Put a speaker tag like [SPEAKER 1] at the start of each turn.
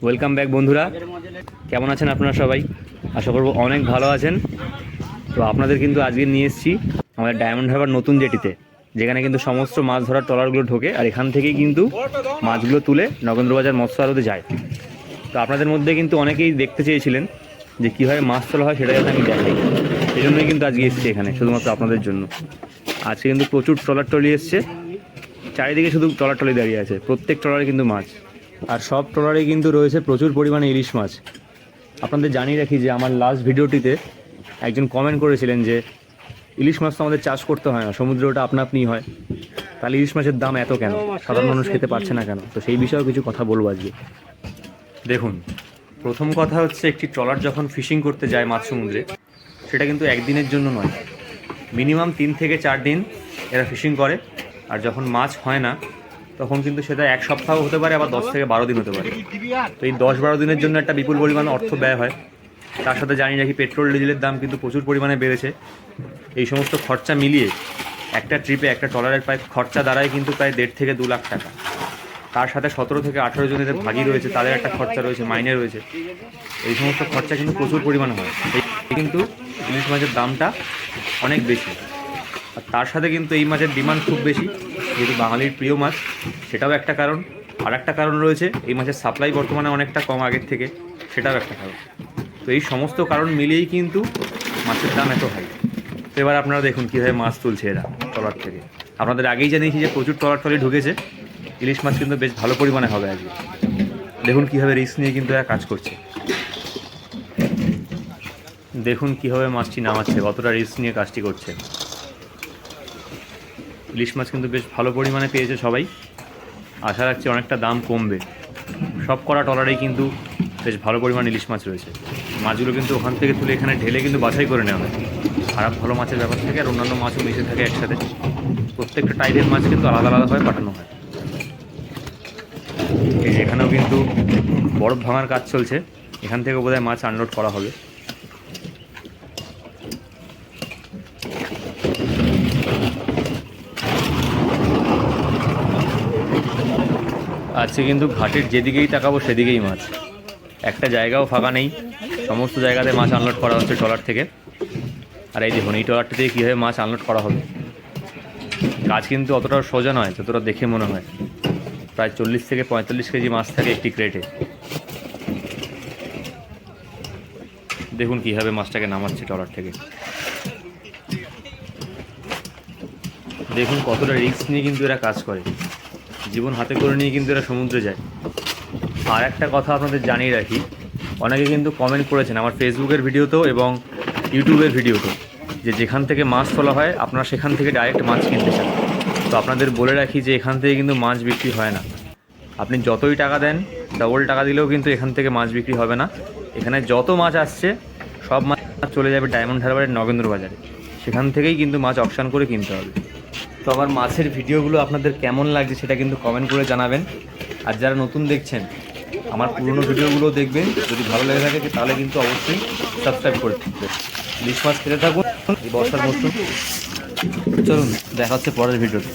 [SPEAKER 1] Welcome back বন্ধুরা, কেমন আছেন আপনারা সবাই? আশা করব অনেক ভালো আছেন। তো আপনাদের কিন্তু আজকে নিয়ে এসেছি আমাদের ডায়মন্ড হারবার নতুন জেটিতে, যেখানে কিন্তু সমস্ত মাছ ধরার ট্রলারগুলো ঢোকে আর এখান থেকেই কিন্তু মাছগুলো তুলে নগেন্দ্রবাজার মৎস্য আড়তে যায়। তো আপনাদের মধ্যে কিন্তু অনেকেই দেখতে চেয়েছিলেন যে কীভাবে মাছ তোলা হয়, সেটা যাতে আমি দেখাই। এই জন্যই কিন্তু আজকে এসেছি এখানে শুধুমাত্র আপনাদের জন্য। আজকে কিন্তু প্রচুর ট্রলার ট্রলি এসছে, চারিদিকে শুধু ট্রলার ট্রলি দাঁড়িয়ে আছে, প্রত্যেক ট্রলারে কিন্তু মাছ। আর সব ট্রলারে কিন্তু রয়েছে প্রচুর পরিমাণে ইলিশ মাছ। আপনাদের জানিয়ে রাখি যে আমার লাস্ট ভিডিওটিতে একজন কমেন্ট করেছিলেন যে ইলিশ মাছ তো আমাদের চাষ করতে হয় না, সমুদ্রে ওটা আপনা আপনিই হয়, তাহলে ইলিশ মাছের দাম এত কেন, সাধারণ মানুষ খেতে পারছে না কেন? তো সেই বিষয়েও কিছু কথা বলবো আজকে। দেখুন, প্রথম কথা হচ্ছে, একটি ট্রলার যখন ফিশিং করতে যায় মাছ সমুদ্রে, সেটা কিন্তু একদিনের জন্য নয়, মিনিমাম 3 থেকে 4 দিন এরা ফিশিং করে। আর যখন মাছ হয় না তখন কিন্তু সেটা 1 সপ্তাহ হতে পারে, আবার 10 থেকে 12 দিন হতে পারে। তো এই 10-12 দিনের জন্য একটা বিপুল পরিমাণ অর্থ ব্যয় হয়। তার সাথে জানি রাখি পেট্রোল ডিজেলের দাম কিন্তু প্রচুর পরিমাণে বেড়েছে। এই সমস্ত খরচা মিলিয়ে একটা ট্রিপে একটা ট্রলারের প্রায় খরচা দাঁড়ায় কিন্তু প্রায় 1.5 থেকে 2 লাখ টাকা। তার সাথে 17 থেকে 18 জনের ভাগী রয়েছে, তাদের একটা খরচা রয়েছে, মাইনে রয়েছে। এই সমস্ত খরচা কিন্তু প্রচুর পরিমাণে হয়, এই কিন্তু ইলিশ মাছের দামটা অনেক বেশি। আর তার সাথে কিন্তু এই মাছের ডিমান্ড খুব বেশি, যেহেতু বাঙালির প্রিয় মাছ, সেটাও একটা কারণ। আর একটা কারণ রয়েছে, এই মাছের সাপ্লাই বর্তমানে অনেকটা কম আগের থেকে, সেটাও একটা কারণ। তো এই সমস্ত কারণ মিলিয়েই কিন্তু মাছের দাম এত হাই। তো এবার আপনারা দেখুন কীভাবে মাছ তুলছে এরা ট্রলার থেকে। আপনাদের আগেই জানিয়েছি যে প্রচুর ট্রলার ট্রলি ঢুকেছে, ইলিশ মাছ কিন্তু বেশ ভালো পরিমাণে হবে আজকে। দেখুন কীভাবে রিস্ক নিয়ে কিন্তু এরা কাজ করছে, দেখুন কীভাবে মাছটি নামাচ্ছে, কতটা রিস্ক নিয়ে কাজটি করছে। ইলিশ মাছ কিন্তু বেশ ভালো পরিমাণে পেয়েছে সবাই, আশা রাখছি অনেকটা দাম কমবে। সব করা ট্রলারেই কিন্তু বেশ ভালো পরিমাণ ইলিশ মাছ রয়েছে। মাছগুলো কিন্তু ওখান থেকে তুলে এখানে ঢেলে কিন্তু বাছাই করে নেওয়া হয়। খারাপ ভালো মাছের ব্যাপার থেকে আর অন্যান্য মাছও মিশে থাকে একসাথে, প্রত্যেকটা টাইপের মাছ কিন্তু আলাদা আলাদাভাবে পাঠানো হয়। এখানেও কিন্তু বরফ ভাঙার কাজ চলছে, এখান থেকে বোধহয় মাছ আনলোড করা হবে। আজকে কিন্তু ঘাটের যেদিকেই তাকাবো সেদিকেই মাছ, একটা জায়গাও ফাঁকা নেই, সমস্ত জায়গাতে মাছ আনলোড করা হচ্ছে ট্রলার থেকে। আর এই দেখুন এই ট্রলারটা থেকে কীভাবে মাছ আনলোড করা হবে। কাজ কিন্তু অতটাও সোজা নয় যতটা দেখে মনে হয়। প্রায় 40 থেকে 45 কেজি মাছ থাকে একটি ক্রেটে। দেখুন কীভাবে মাছটাকে নামাচ্ছে ট্রলার থেকে, দেখুন কতটা রিস্ক নিয়ে কিন্তু এরা কাজ করে, জীবন হাতে করে নিয়ে কিন্তু এরা সমুদ্রে যায়। আর একটা কথা আপনাদের জানিয়ে রাখি, অনেকে কিন্তু কমেন্ট করেছেন আমার ফেসবুকের ভিডিওতেও এবং ইউটিউবের ভিডিওতেও, যে যেখান থেকে মাছ তোলা হয় আপনারা সেখান থেকে ডাইরেক্ট মাছ কিনতে চান। তো আপনাদের বলে রাখি যে এখান থেকে কিন্তু মাছ বিক্রি হয় না। আপনি যতই টাকা দেন, ডবল টাকা দিলেও কিন্তু এখান থেকে মাছ বিক্রি হবে না। এখানে যত মাছ আসছে সব মাছ চলে যাবে ডায়মন্ড হারবারের নগেন্দ্রবাজারে, সেখান থেকেই কিন্তু মাছ অকশন করে কিনতে হবে। তো আমার মাছের ভিডিওগুলো আপনাদের কেমন লাগছে সেটা কিন্তু কমেন্ট করে জানাবেন। আর যারা নতুন দেখছেন আমার পুরনো ভিডিওগুলো দেখবেন, যদি ভালো লেগে থাকে তাহলে কিন্তু অবশ্যই সাবস্ক্রাইব করে থাকবেন। ইলিশ মাছ খেতে থাকুন এই বর্ষার মরশুম। চলুন দেখা হচ্ছে পরের ভিডিওতে।